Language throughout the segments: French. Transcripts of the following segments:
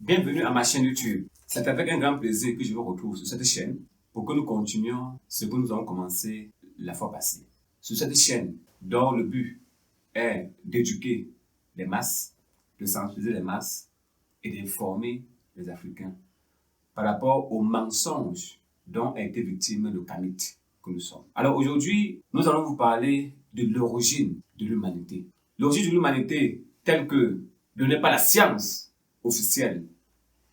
Bienvenue à ma chaîne YouTube. C'est avec un grand plaisir que je vous retrouve sur cette chaîne pour que nous continuions ce que nous avons commencé la fois passée. Sur cette chaîne, dont le but est d'éduquer les masses, de sensibiliser les masses et d'informer les Africains par rapport aux mensonges dont a été victime le Kamit que nous sommes. Alors aujourd'hui, nous allons vous parler de l'origine de l'humanité. L'origine de l'humanité telle que donnée par la science officielle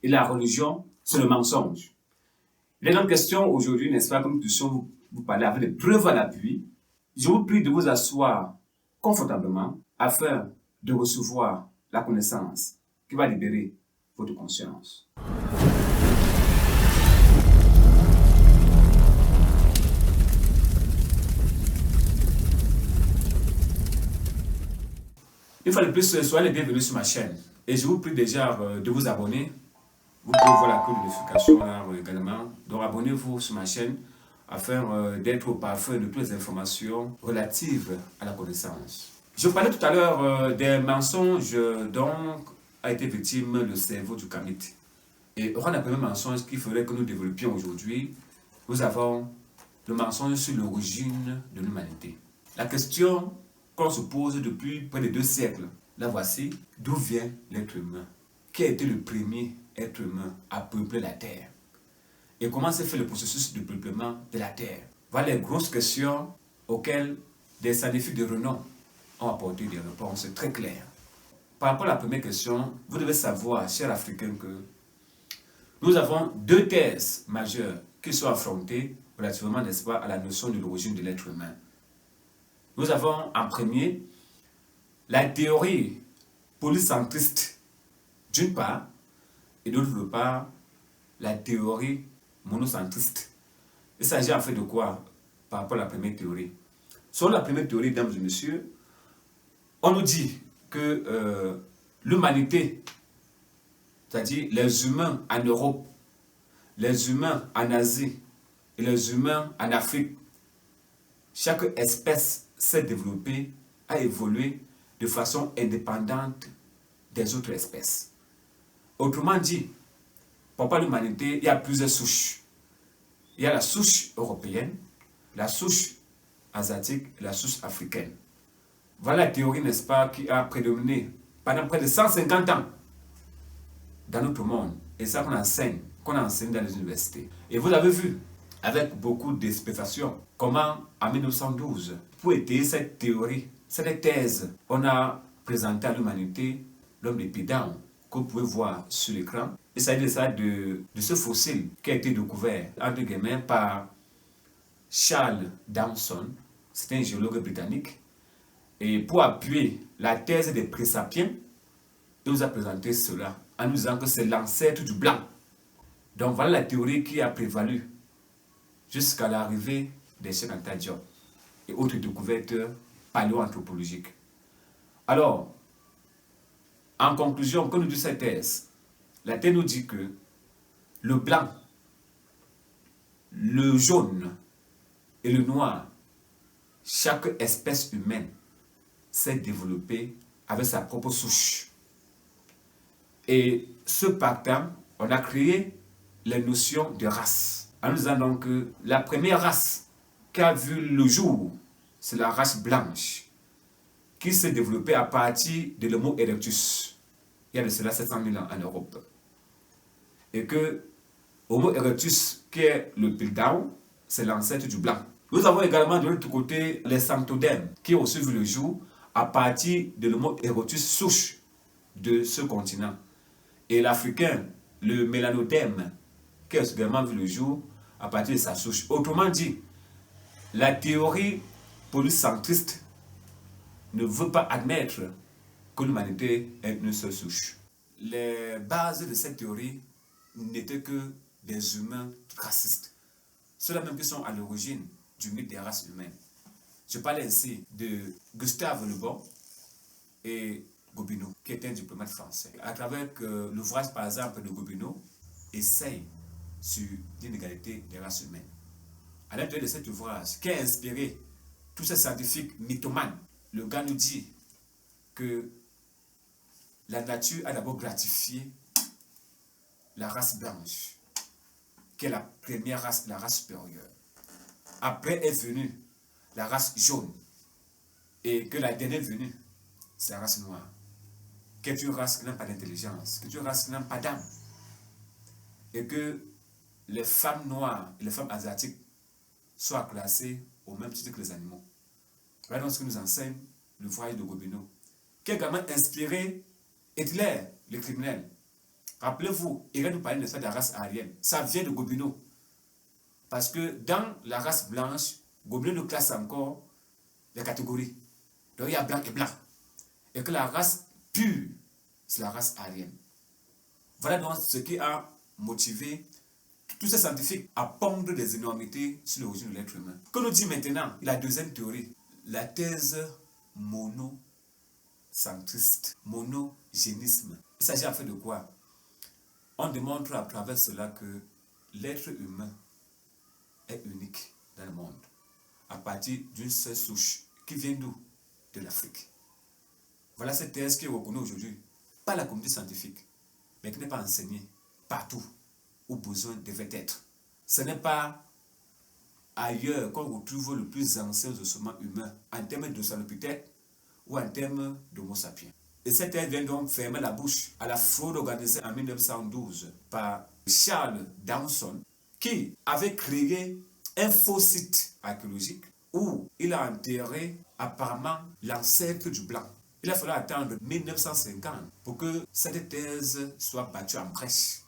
et la religion, c'est le mensonge. Il est donc question aujourd'hui, n'est-ce pas, que nous puissions vous parler avec des preuves à l'appui. Je vous prie de vous asseoir confortablement afin de recevoir la connaissance qui va libérer votre conscience. Une fois de plus, soyez les bienvenus sur ma chaîne. Et je vous prie déjà de vous abonner. Vous pouvez voir la cloche de notification là également. Donc abonnez-vous sur ma chaîne afin d'être au parfum de toutes les informations relatives à la connaissance. Je parlais tout à l'heure des mensonges dont a été victime le cerveau du Kamit. Et on a le premier mensonge qu'il faudrait que nous développions aujourd'hui. Nous avons le mensonge sur l'origine de l'humanité. La question qu'on se pose depuis près de 2 siècles, la voici: d'où vient l'être humain? Qui a été le premier être humain à peupler la Terre? Et comment s'est fait le processus de peuplement de la Terre? Voilà les grosses questions auxquelles des scientifiques de renom ont apporté des réponses très claires. Par rapport à la première question, vous devez savoir, chers Africains, que nous avons 2 thèses majeures qui sont affrontées relativement, n'est-ce pas, à la notion de l'origine de l'être humain. Nous avons en premier la théorie polycentriste d'une part, et d'autre part, la théorie monocentriste. Il s'agit en fait de quoi par rapport à la première théorie? Selon la première théorie, mesdames et messieurs, on nous dit que l'humanité, c'est-à-dire les humains en Europe, les humains en Asie et les humains en Afrique, chaque espèce s'est développée, a évolué de façon indépendante des autres espèces. Autrement dit, pour parler de l'humanité, il y a plusieurs souches. Il y a la souche européenne, la souche asiatique et la souche africaine. Voilà la théorie, n'est-ce pas, qui a prédominé pendant près de 150 ans dans notre monde. Et ça qu'on enseigne dans les universités. Et vous avez vu, avec beaucoup d'explications, comment en 1912, pour étayer cette théorie, cette thèse, on a présenté à l'humanité l'homme d'Épidam, que vous pouvez voir sur l'écran. Il s'agit de ça, de ce fossile qui a été découvert, entre guillemets, par Charles Damson, c'est un géologue britannique. Et pour appuyer la thèse des présapiens, il nous a présenté cela en nous disant que c'est l'ancêtre du blanc. Donc voilà la théorie qui a prévalu jusqu'à l'arrivée des Cheikh Anta Diop et autres découvertes paléoanthropologiques. Alors, en conclusion, que nous dit cette thèse? La thèse nous dit que le blanc, le jaune et le noir, chaque espèce humaine s'est développée avec sa propre souche. Et ce partant, on a créé les notions de race. En nous disant donc que la première race qui a vu le jour, c'est la race blanche, qui s'est développée à partir de l'Homo erectus. Il y a de cela 700 000 ans en Europe. Et que Homo erectus, qui est le piltdown, c'est l'ancêtre du blanc. Nous avons également de l'autre côté les sanctodèmes, qui ont aussi vu le jour à partir de l'Homo erectus souche de ce continent. Et l'Africain, le mélanodème, qui a également vu le jour à partir de sa souche. Autrement dit, la théorie polycentriste ne veut pas admettre que l'humanité est une seule souche. Les bases de cette théorie n'étaient que des humains racistes. Ceux-là même qui sont à l'origine du mythe des races humaines. Je parle ainsi de Gustave Le Bon et Gobineau, qui est un diplomate français. À travers l'ouvrage, par exemple, de Gobineau, essaye sur l'inégalité des races humaines. À l'intérieur de cet ouvrage, qui a inspiré tous ces scientifiques mythomanes, le gars nous dit que la nature a d'abord gratifié la race blanche, qui est la première race, la race supérieure. Après est venue la race jaune, et que la dernière venue, c'est la race noire, qui est une race qui n'a pas d'intelligence, qui est une race qui n'a pas d'âme, et que les femmes noires et les femmes asiatiques soient classées au même titre que les animaux. Voilà donc ce que nous enseigne le voyage de Gobineau, qui a également inspiré Hitler, le criminel. Rappelez-vous, il nous parlait de la race aryenne. Ça vient de Gobineau. Parce que dans la race blanche, Gobineau nous classe encore les catégories. Donc il y a blanc et blanc. Et que la race pure, c'est la race aryenne. Voilà donc ce qui a motivé tous ces scientifiques à pondre des énormités sur l'origine de l'être humain. Que nous dit maintenant la deuxième théorie, la thèse monocentriste, monogénisme. Il s'agit en fait de quoi? On démontre à travers cela que l'être humain est unique dans le monde, à partir d'une seule souche qui vient d'où? De l'Afrique. Voilà cette thèse qui est reconnue aujourd'hui par la communauté scientifique, mais qui n'est pas enseignée partout où besoin devait être. Ce n'est pas ailleurs qu'on retrouve le plus ancien ossements humains en termes d'Australopithèque ou en termes d'Homo sapiens. Et cette thèse vient donc fermer la bouche à la fraude organisée en 1912 par Charles Dawson, qui avait créé un faux site archéologique où il a enterré apparemment l'ancêtre du blanc. Il a fallu attendre 1950 pour que cette thèse soit battue en brèche,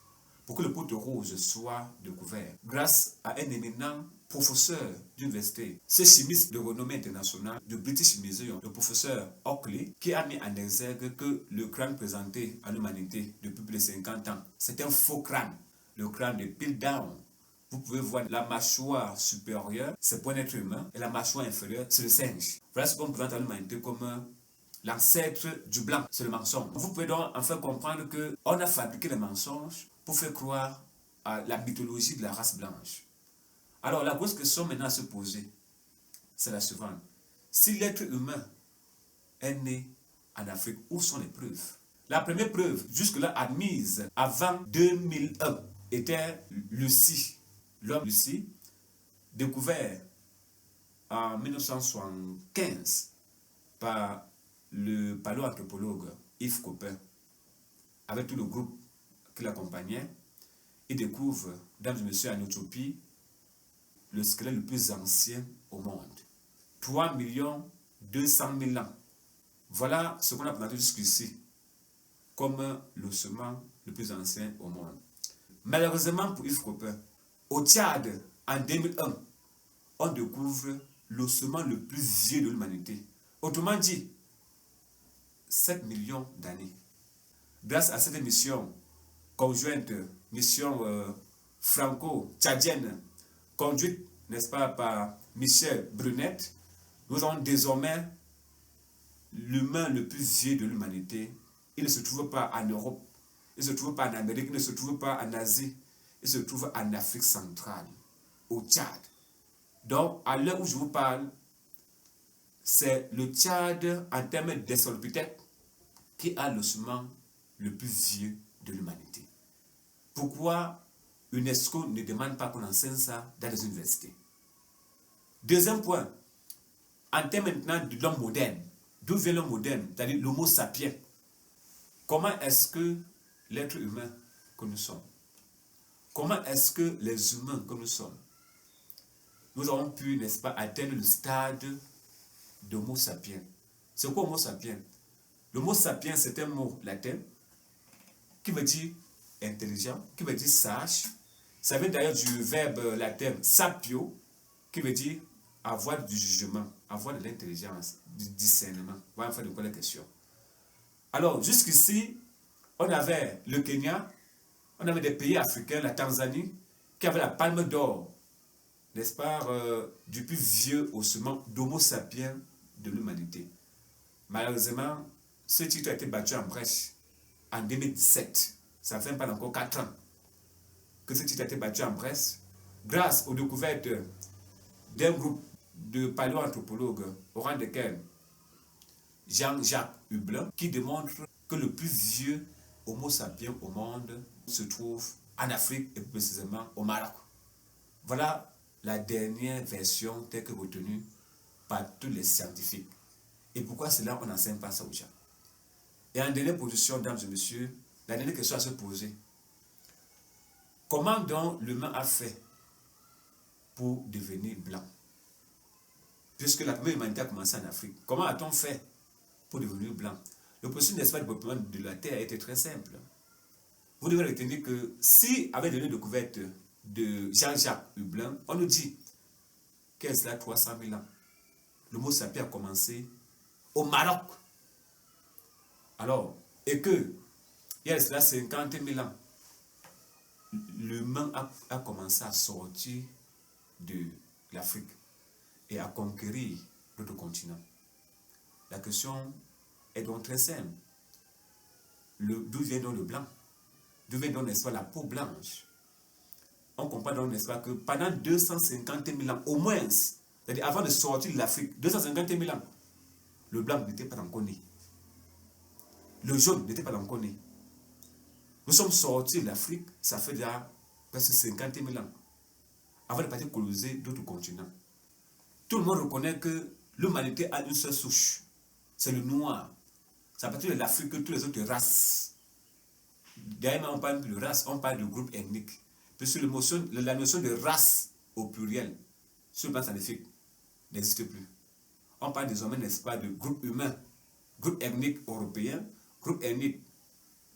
pour que le pot rose soit découvert, grâce à un éminent professeur d'université, ce chimiste de renommée internationale du British Museum, le professeur Oakley, qui a mis en exergue que le crâne présenté à l'humanité depuis plus de 50 ans, c'est un faux crâne, le crâne de Piltdown. Vous pouvez voir la mâchoire supérieure, c'est pour un être humain, et la mâchoire inférieure, c'est le singe. Voilà ce qu'on présente à l'humanité comme l'ancêtre du blanc, c'est le mensonge. Vous pouvez donc enfin comprendre qu'on a fabriqué des mensonges pour faire croire à la mythologie de la race blanche. Alors la grosse question maintenant à se poser, c'est la suivante. Si l'être humain est né en Afrique, où sont les preuves? La première preuve, jusque-là admise avant 2001, était Lucie, l'homme Lucie, découvert en 1975 par le paléoanthropologue Yves Coppin, avec tout le groupe qui l'accompagnait. Il découvre, mesdames et messieurs, en Éthiopie, le squelette le plus ancien au monde. 3 200 000 ans. Voilà ce qu'on a présenté jusqu'ici comme l'ossement le plus ancien au monde. Malheureusement pour Yves Coppin, au Tchad, en 2001, on découvre l'ossement le plus vieux de l'humanité. Autrement dit, 7 millions d'années. Grâce à cette mission conjointe, mission franco-tchadienne, conduite, n'est-ce pas, par Michel Brunet, nous avons désormais l'humain le plus vieux de l'humanité. Il ne se trouve pas en Europe, il ne se trouve pas en Amérique, il ne se trouve pas en Asie, il se trouve en Afrique centrale, au Tchad. Donc, à l'heure où je vous parle, c'est le Tchad, en termes d'Australopithèque, qui a l'ossement le plus vieux de l'humanité. Pourquoi UNESCO ne demande pas qu'on enseigne ça dans les universités? Deuxième point, en termes maintenant de l'homme moderne, d'où vient l'homme moderne, c'est-à-dire l'homo sapiens? Comment est-ce que l'être humain que nous sommes, comment est-ce que les humains que nous sommes, nous avons pu, n'est-ce pas, atteindre le stade d'homo sapiens? C'est quoi homo sapiens? L'homo sapiens, c'est un mot latin qui veut dire intelligent, qui veut dire sage. Ça vient d'ailleurs du verbe latin sapio, qui veut dire avoir du jugement, avoir de l'intelligence, du discernement. Voilà en fait de quoi la question. Alors, jusqu'ici, on avait le Kenya, on avait des pays africains, la Tanzanie, qui avaient la palme d'or, n'est-ce pas, du plus vieux ossement d'Homo sapiens de l'humanité. Malheureusement, ce titre a été battu en brèche en 2017. Ça fait pas encore 4 ans que ce titre a été battu en brèche grâce aux découvertes d'un groupe de paléoanthropologues au rang desquels Jean-Jacques Hublin, qui démontre que le plus vieux Homo sapiens au monde se trouve en Afrique et plus précisément au Maroc. Voilà la dernière version telle que retenue par tous les scientifiques. Et pourquoi cela, on n'enseigne pas ça aux gens? Et en dernière position, mesdames et messieurs, la dernière question à se poser. Comment donc l'humain a fait pour devenir blanc? Puisque la première humanité a commencé en Afrique. Comment a-t-on fait pour devenir blanc? Le processus, n'est-ce pas, de peuplement de la Terre a été très simple. Vous devez retenir que si, avec les découvertes de Jean-Jacques Hublin, on nous dit qu'il y a 300 000 ans, le mot sapien a commencé au Maroc. Alors, et que, il y a cela 50 000 ans, l'humain a commencé à sortir de l'Afrique et à conquérir d'autres continents. La question est donc très simple. D'où vient donc le blanc? D'où vient donc, n'est-ce pas, la peau blanche? On comprend donc, n'est-ce pas, que pendant 250 000 ans, au moins, c'est-à-dire avant de sortir de l'Afrique, 250 000 ans, le blanc n'était pas encore né. Le jaune n'était pas encore né. Nous sommes sortis de l'Afrique, ça fait déjà presque 50 000 ans, avant de partir coloniser d'autres continents. Tout le monde reconnaît que l'humanité a une seule souche, c'est le noir. C'est à partir de l'Afrique que toutes les autres races, d'ailleurs on parle de race, on parle de groupe ethnique. Puisque la notion de race au pluriel, sur le plan scientifique, n'existe plus. On parle désormais, n'est-ce pas, de groupe humain, groupe ethnique européen, groupe ethnique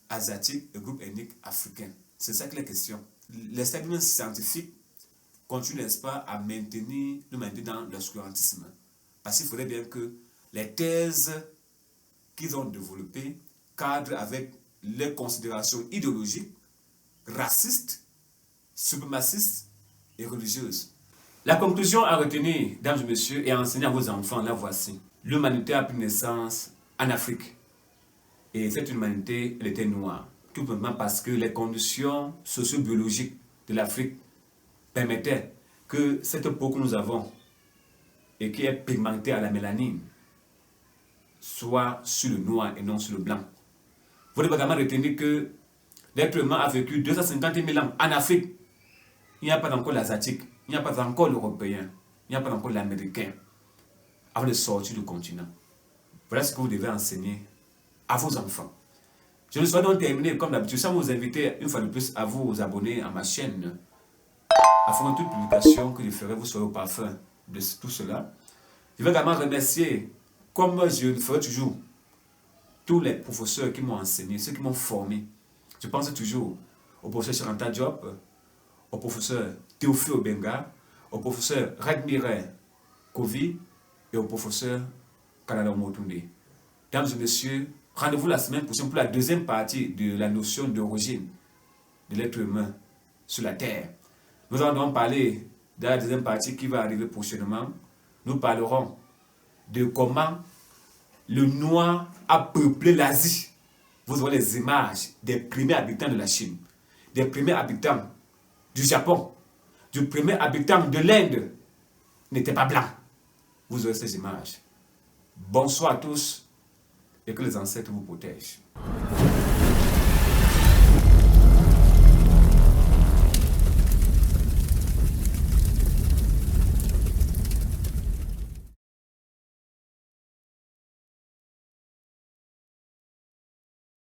asiatique et groupe ethnique africain. C'est ça que la question. Les segments scientifiques continuent, n'est-ce pas, à maintenir l'humanité dans l'obscurantisme. Parce qu'il faudrait bien que les thèses qu'ils ont développées cadrent avec les considérations idéologiques, racistes, suprémacistes et religieuses. La conclusion à retenir, mesdames et messieurs, et à enseigner à vos enfants, la voici. L'humanité a pris naissance en Afrique. Et cette humanité, elle était noire. Tout simplement parce que les conditions socio-biologiques de l'Afrique permettaient que cette peau que nous avons, et qui est pigmentée à la mélanine, soit sur le noir et non sur le blanc. Vous devez également retenir que l'être humain a vécu 250 000 ans en Afrique. Il n'y a pas encore l'asiatique, il n'y a pas encore l'européen, il n'y a pas encore l'américain, avant de sortir du continent. Voilà ce que vous devez enseigner à vos enfants. Je ne souhaite donc terminer comme d'habitude sans vous inviter une fois de plus à vous abonner à ma chaîne afin que toute publication que je ferai vous soyez au parfum de tout cela. Je vais également remercier, comme je le ferai toujours, tous les professeurs qui m'ont enseigné, ceux qui m'ont formé. Je pense toujours au professeur Chantal Diop, au professeur Théophile Obenga, au professeur Radmire Kovi et au professeur Kanada Motunde. Mesdames et messieurs, rendez-vous la semaine prochaine pour la deuxième partie de la notion d'origine de l'être humain sur la Terre. Nous allons donc parler de la deuxième partie qui va arriver prochainement. Nous parlerons de comment le noir a peuplé l'Asie. Vous aurez les images des premiers habitants de la Chine, des premiers habitants du Japon, du premier habitant de l'Inde n'était pas blanc. Vous aurez ces images. Bonsoir à tous et que les ancêtres vous protègent.